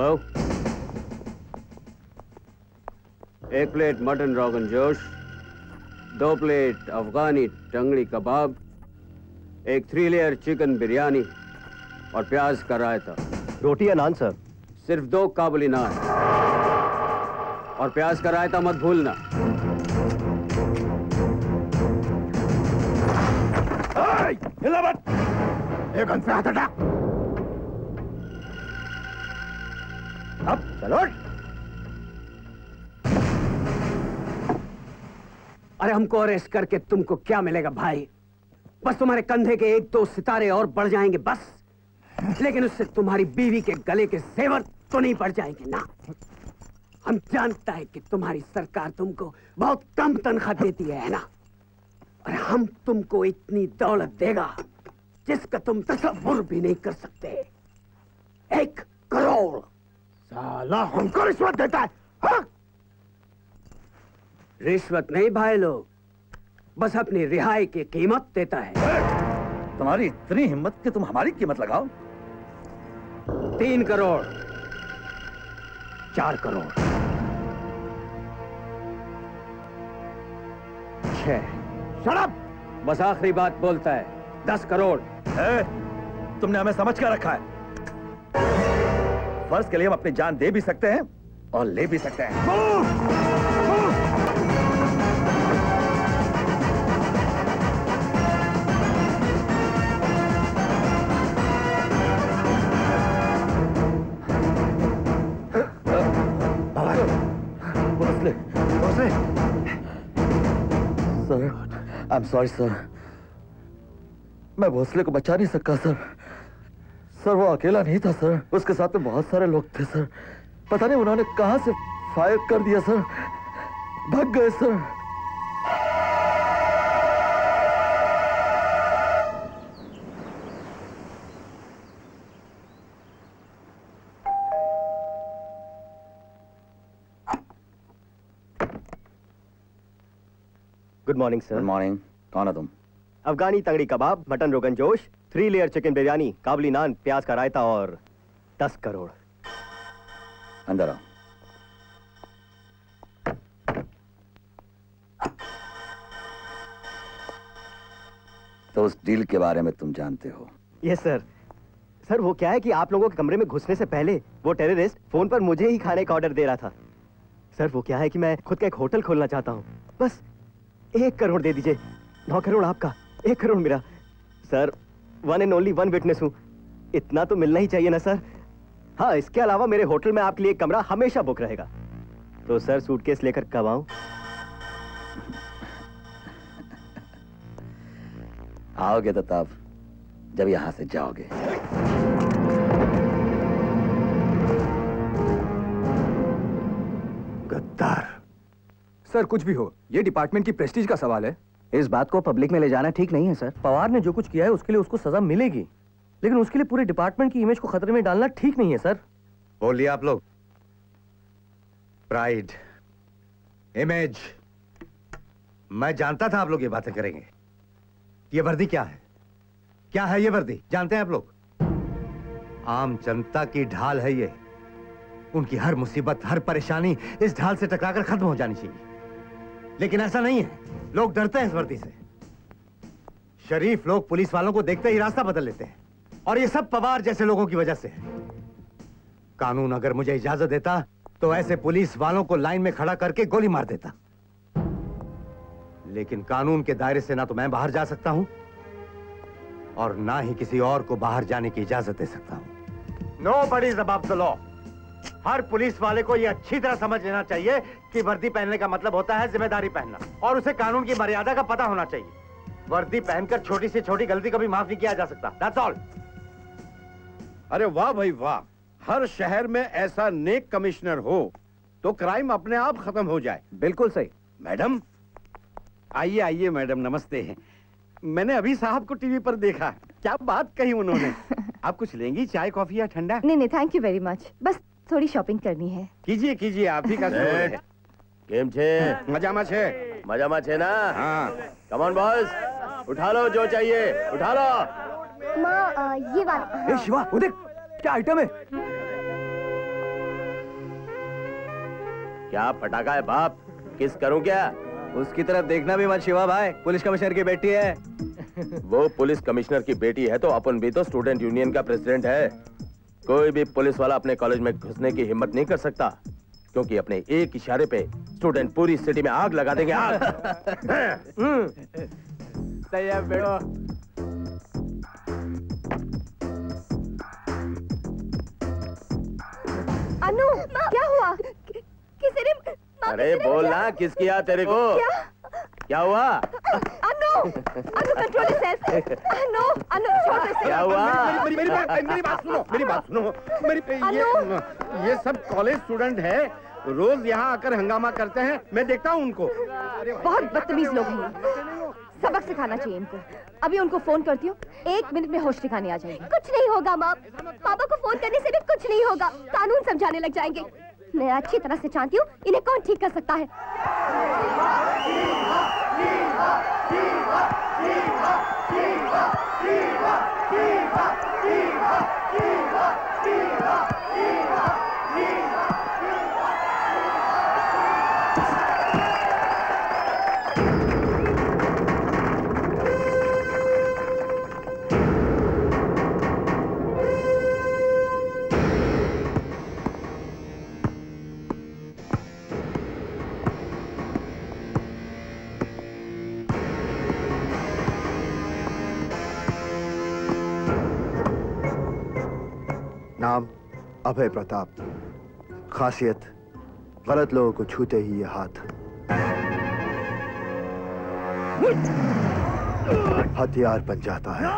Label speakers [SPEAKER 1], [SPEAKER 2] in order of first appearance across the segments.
[SPEAKER 1] Hello. 1 plate mutton rogan josh, 2 plate अफगानी टंगड़ी कबाब, 1 3 layer chicken biryani और प्याज का रायता।
[SPEAKER 2] रोटी या नान सर?
[SPEAKER 1] सिर्फ 2 काबुली नान और प्याज का रायता मत भूलना।
[SPEAKER 3] हिला मत, एक गन से हाथ हटा। अब चलो।
[SPEAKER 1] अरे हमको अरेस्ट करके तुमको क्या मिलेगा भाई? बस तुम्हारे कंधे के 1-2 सितारे और बढ़ जाएंगे बस। लेकिन उससे तुम्हारी बीवी के गले के जेवर तो नहीं बढ़ जाएंगे ना। हम जानता है कि तुम्हारी सरकार तुमको बहुत कम तनख्वाह देती है ना? और हम तुमको इतनी दौलत देगा जिसका तुम तसव्वुर भी नहीं कर सकते। 1 करोड़।
[SPEAKER 3] साला हमको रिश्वत देता है हाँ?
[SPEAKER 1] रिश्वत नहीं भाई लोग, बस अपनी रिहाई की कीमत देता है।
[SPEAKER 4] तुम्हारी इतनी हिम्मत कि तुम हमारी कीमत लगाओ।
[SPEAKER 1] 3 करोड़, 4 करोड़, 6।
[SPEAKER 3] शराब।
[SPEAKER 1] बस आखिरी बात बोलता है 10 करोड़।
[SPEAKER 4] तुमने हमें समझ कर रखा है। फर्ज के लिए हम अपनी जान दे भी सकते हैं और ले भी सकते हैं। Sir, I am sorry sir, मैं भोसले को बचा नहीं सका सर। सर वो अकेला नहीं था सर, उसके साथ में बहुत सारे लोग थे सर। पता नहीं उन्होंने कहां से फायर कर दिया सर, भाग गए sir.
[SPEAKER 2] Good morning sir.
[SPEAKER 4] Good morning. कौन है तुम?
[SPEAKER 2] अफगानी तंगड़ी कबाब, mutton rogan josh, 3 layer chicken biryani, काबुली नान, प्याज का रायता और 10 करोड़।
[SPEAKER 4] अंदर आओ। तो उस डील के बारे में तुम जानते हो?
[SPEAKER 2] Yes sir. सर वो क्या है कि आप लोगों के कमरे में घुसने से पहले वो टेररिस्ट फोन पर मुझे ही खाने का ऑर्डर दे रहा था। सर वो क्या है कि मैं खुद का एक होटल खोलना चाहता हूँ। बस 1 करोड़ दे दीजिए। 9 करोड़ आपका, 1 करोड़ मेरा। सर 1 एंड ओनली 1 विटनेस हूं, इतना तो मिलना ही चाहिए ना सर। हाँ, इसके अलावा मेरे होटल में आपके लिए एक कमरा हमेशा बुक रहेगा। तो सर सूटकेस लेकर कब आऊं?
[SPEAKER 4] आओगे तो तब जब यहां से जाओगे।
[SPEAKER 3] गद्दार। सर कुछ भी हो, ये डिपार्टमेंट की प्रेस्टीज का सवाल है।
[SPEAKER 2] इस बात को पब्लिक में ले जाना ठीक नहीं है सर। पवार ने जो कुछ किया है उसके लिए उसको सजा मिलेगी, लेकिन उसके लिए पूरे डिपार्टमेंट की इमेज को खतरे में डालना ठीक नहीं है सर।
[SPEAKER 5] बोलिए आप लोग। प्राइड, इमेज, मैं जानता था आप लोग ये बातें करेंगे। ये वर्दी क्या है? क्या है ये वर्दी? जानते हैं आप लोग? आम जनता की ढाल है ये। उनकी हर मुसीबत, हर परेशानी इस ढाल से टकराकर खत्म हो जानी चाहिए। लेकिन ऐसा नहीं है, लोग डरते हैं इस वर्दी से। शरीफ लोग पुलिस वालों को देखते ही रास्ता बदल लेते हैं, और ये सब पवार जैसे लोगों की वजह से है। कानून अगर मुझे इजाजत देता तो ऐसे पुलिस वालों को लाइन में खड़ा करके गोली मार देता। लेकिन कानून के दायरे से ना तो मैं बाहर जा सकता हूं और ना ही किसी और को बाहर जाने की इजाजत दे सकता हूं। Nobody is above the law. Her police वाले को यह अच्छी तरह समझ लेना चाहिए कि वर्दी पहनने का मतलब होता है जिम्मेदारी पहनना, और उसे कानून की मर्यादा का पता होना चाहिए। वर्दी पहनकर छोटी से छोटी गलती कभी माफ नहीं किया जा सकता। That's all.
[SPEAKER 6] अरे वाह भाई वाह, हर शहर में ऐसा नेक कमिश्नर हो तो क्राइम अपने आप खत्म हो जाए।
[SPEAKER 2] बिल्कुल सही।
[SPEAKER 6] मैडम आइए आइए मैडम, नमस्ते। मैंने अभी साहब को टीवी पर देखा, क्या बात कही उन्होंने। आप कुछ लेंगी, चाय कॉफी या ठंडा?
[SPEAKER 7] नहीं नहीं, थैंक यू वेरी मच, बस थोड़ी शॉपिंग करनी है।
[SPEAKER 6] कीजिए कीजिए, आप ही का है।
[SPEAKER 4] केम छे?
[SPEAKER 6] मजामा छे?
[SPEAKER 4] मजामा छे ना?
[SPEAKER 6] हाँ।
[SPEAKER 4] कम ऑन बॉयज, उठा लो जो चाहिए, उठा लो।
[SPEAKER 7] माँ ये वाला।
[SPEAKER 3] शिवा, वो देख क्या आइटम है।
[SPEAKER 8] क्या पटाखा है बाप, किस करूं क्या?
[SPEAKER 2] उसकी तरफ देखना भी मत शिवा भाई, पुलिस कमिश्नर की बेटी है।
[SPEAKER 8] वो पुलिस कमिश्नर की बेटी है तो अपन भी तो स्टूडेंट यूनियन का प्रेसिडेंट है। कोई भी पुलिस वाला अपने कॉलेज में घुसने की हिम्मत नहीं कर सकता, क्योंकि अपने एक इशारे पे स्टूडेंट पूरी सिटी में आग लगा देंगे, आग।
[SPEAKER 2] सही है बेटो।
[SPEAKER 7] अनु, क्या हुआ? किसी ने
[SPEAKER 8] अरे बोलना, किसकी याद तेरे को? क्या हुआ?
[SPEAKER 7] अनु, अनु कंट्रोल योरसेल्फ। अनु छोड़ दे।
[SPEAKER 8] क्या हुआ?
[SPEAKER 6] मेरी बात सुनो, मेरी बात सुनो। ये सब कॉलेज स्टूडेंट है, रोज यहाँ आकर हंगामा करते हैं, मैं देखता हूँ उनको।
[SPEAKER 7] बहुत बदतमीज लोग हैं, सबक सिखाना चाहिए इनको। अभी उनको फोन करती हूँ, 1 मिनट में होश ठिकाने आ जाएंगे। कुछ नहीं होगा माँ, पापा को फोन करने से भी कुछ नहीं होगा, कानून समझाने लग जाएंगे। मैं अच्छी तरह से जानती हूँ इन्हें कौन ठीक कर सकता है।
[SPEAKER 9] नाम अभय प्रताप, खासियत गलत लोगों को छूते ही ये हाथ हथियार बन जाता है।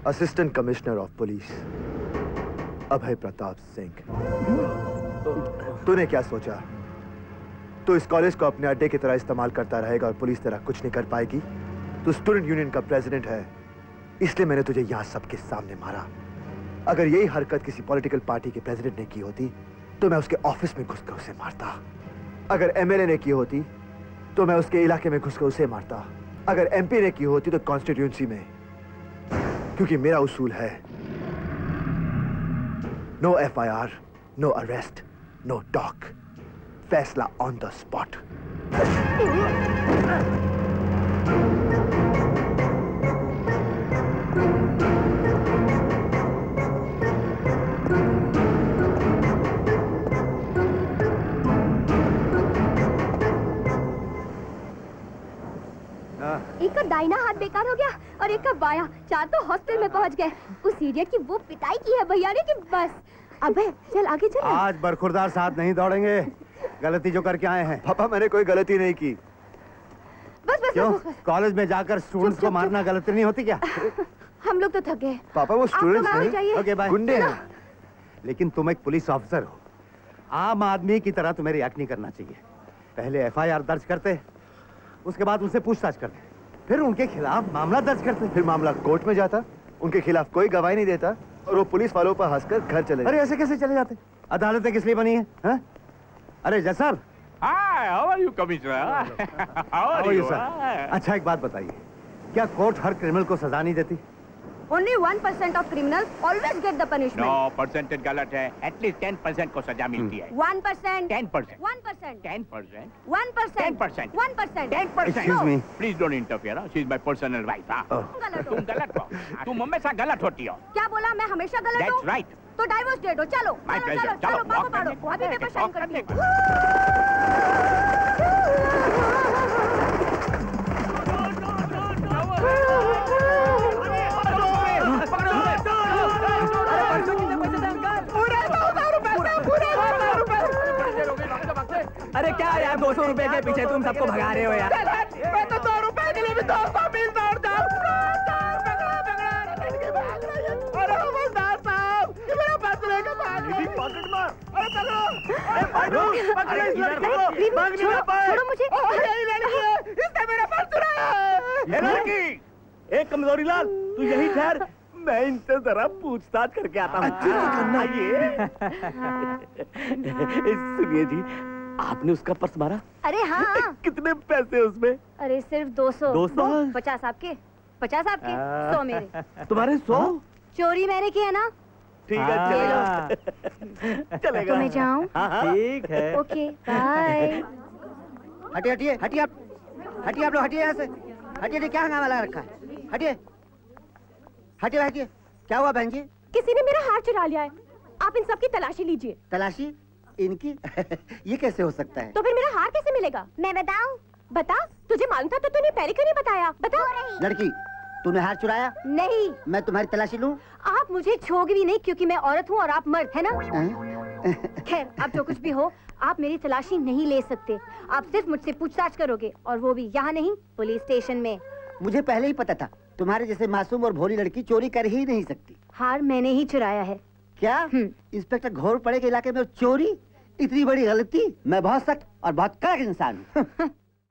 [SPEAKER 9] असिस्टेंट कमिश्नर ऑफ पुलिस अभय प्रताप सिंह। तूने क्या सोचा? तू इस कॉलेज को अपने अड्डे की तरह इस्तेमाल करता रहेगा और पुलिस तेरा कुछ नहीं कर पाएगी? तू स्टूडेंट यूनियन का प्रेसिडेंट है, इसलिए मैंने तुझे यहां सबके सामने मारा। अगर यही हरकत किसी पॉलिटिकल पार्टी के प्रेसिडेंट ने की होती तो मैं उसके ऑफिस में घुसकर उसे मारता। अगर एमएलए ने की होती तो मैं उसके इलाके में घुसकर उसे मारता। अगर एमपी ने की होती तो कॉन्स्टिट्यूंसी में, क्योंकि मेरा उसूल है no FIR, no arrest, no talk, फैसला ऑन द स्पॉट।
[SPEAKER 7] एक का दाहिना हाथ बेकार हो गया और एक का बायां, 4 तो हॉस्टल में पहुंच गए। उस इडियट की वो पिटाई की है भैया ने कि बस। अबे चल आगे चल।
[SPEAKER 6] आज बरखुरदार साथ नहीं दौड़ेंगे, गलती जो करके आए हैं।
[SPEAKER 9] पापा मैंने कोई गलती नहीं की।
[SPEAKER 7] बस बस
[SPEAKER 6] क्यों?
[SPEAKER 7] बस, बस।
[SPEAKER 6] कॉलेज में जाकर स्टूडेंट्स को मारना गलती नहीं होती क्या?
[SPEAKER 7] हम लोग तो थक गए।
[SPEAKER 9] पापा वो स्टूडेंट्स नहीं,
[SPEAKER 6] ओके बाय।
[SPEAKER 9] गुंडे हैं।
[SPEAKER 6] लेकिन तुम एक पुलिस ऑफिसर हो, आम आदमी की तरह तुम्हें रिएक्ट नहीं करना चाहिए। पहले FIR दर्ज करते, उसके बाद उनसे पूछताछ करते, फिर उनके खिलाफ मामला दर्ज करते।
[SPEAKER 9] फिर मामला कोर्ट में जाता, उनके खिलाफ कोई गवाही नहीं देता और वो पुलिस वालों पर हंसकर घर चले
[SPEAKER 6] अरे ऐसे कैसे चले जाते? अदालतें किस लिए बनी है? अरे जज साहब,
[SPEAKER 10] How are you, Commissioner? How are you?
[SPEAKER 6] अच्छा एक बात बताइए, क्या कोर्ट हर क्रिमिनल को सजा नहीं देती?
[SPEAKER 7] Only 1% of criminals always get the punishment.
[SPEAKER 10] No, percentage गलत है. At least 10% को सजा मिलती है.
[SPEAKER 7] 1%.
[SPEAKER 10] 10%.
[SPEAKER 7] 1%.
[SPEAKER 10] 10%.
[SPEAKER 7] 1%.
[SPEAKER 10] 10%.
[SPEAKER 7] 1%.
[SPEAKER 10] 10%.
[SPEAKER 6] Excuse me.
[SPEAKER 10] Please don't interfere. She's my personal wife. तुम गलत हो. तुम हमेशा गलत होती हो.
[SPEAKER 7] क्या बोला? मैं हमेशा गलत हूँ?
[SPEAKER 10] That's right.
[SPEAKER 7] तो डाइवोर्स दे दो. चलो.
[SPEAKER 10] My
[SPEAKER 7] चलो
[SPEAKER 10] pleasure.
[SPEAKER 7] चलो चलो.
[SPEAKER 10] walk
[SPEAKER 7] पापा
[SPEAKER 10] करने
[SPEAKER 7] पाड़ो. अभी पेपर साइन करती हूँ.
[SPEAKER 1] अरे क्या यार 200 रुपए के पीछे तुम सबको भगा रहे हो यार।
[SPEAKER 10] मैं तो 2 रुपए के लिए भी 200 मील दौड़ जाऊँ। अरे हवलदार साहब, ये मेरा पर्स लेके भाग गई। पॉकेट मार। अरे पकड़ो। पकड़ो इस लड़की को। भागने का पर्स।
[SPEAKER 7] छोड़ो मुझे।
[SPEAKER 10] यही लड़की है। इसने मेरा पर्स चुराया है। ये लड़की।
[SPEAKER 2] एक कमजोरी लाल, तू यही ठहर, मैं इनसे जरा पूछताछ करके आता हूँ। सुनिए जी, आपने उसका पर्स मारा?
[SPEAKER 7] अरे हाँ।
[SPEAKER 2] कितने पैसे उसमें?
[SPEAKER 7] अरे सिर्फ 200.
[SPEAKER 2] 200?
[SPEAKER 7] 50 आपके, 50 आपके, 100 मेरे.
[SPEAKER 2] तुम्हारे 100?
[SPEAKER 7] चोरी मैंने की है ना?
[SPEAKER 2] ठीक है, चलेगा। चलेगा।
[SPEAKER 7] तो मैं जाऊँ?
[SPEAKER 2] ठीक है।
[SPEAKER 7] Okay, bye.
[SPEAKER 11] हटिए हटिए हटिए आप लोग हटिए यहाँ से. हटिए, क्या हंगामा लगा रखा है? हटिए हटिए हटिए. क्या हुआ बहन जी?
[SPEAKER 7] किसी ने मेरा हार चुरा लिया है. आप इन सबकी तलाशी लीजिए.
[SPEAKER 11] तलाशी इनकी? ये कैसे हो सकता है?
[SPEAKER 7] तो फिर मेरा हार कैसे मिलेगा? मैं बताऊं? बता. तुझे मालूम था तो तूने पहले क्यों नहीं बताया? बता.
[SPEAKER 11] लड़की, तूने हार चुराया?
[SPEAKER 7] नहीं.
[SPEAKER 11] मैं तुम्हारी तलाशी लूं?
[SPEAKER 7] आप मुझे छोगे भी नहीं क्योंकि मैं औरत हूँ और आप मर्द है ना? खैर, आप जो कुछ भी हो, आप मेरी तलाशी नहीं ले सकते. आप सिर्फ मुझसे पूछताछ करोगे और वो भी यहाँ नहीं, पुलिस स्टेशन में.
[SPEAKER 11] मुझे पहले ही पता था तुम्हारे जैसे मासूम और भोली लड़की चोरी कर ही नहीं सकती.
[SPEAKER 7] हार मैंने ही चुराया है.
[SPEAKER 11] क्या? इंस्पेक्टर घोर पड़े के इलाके में चोरी? इतनी बड़ी गलती? मैं बहुत सख्त और बहुत कड़क इंसान हूँ.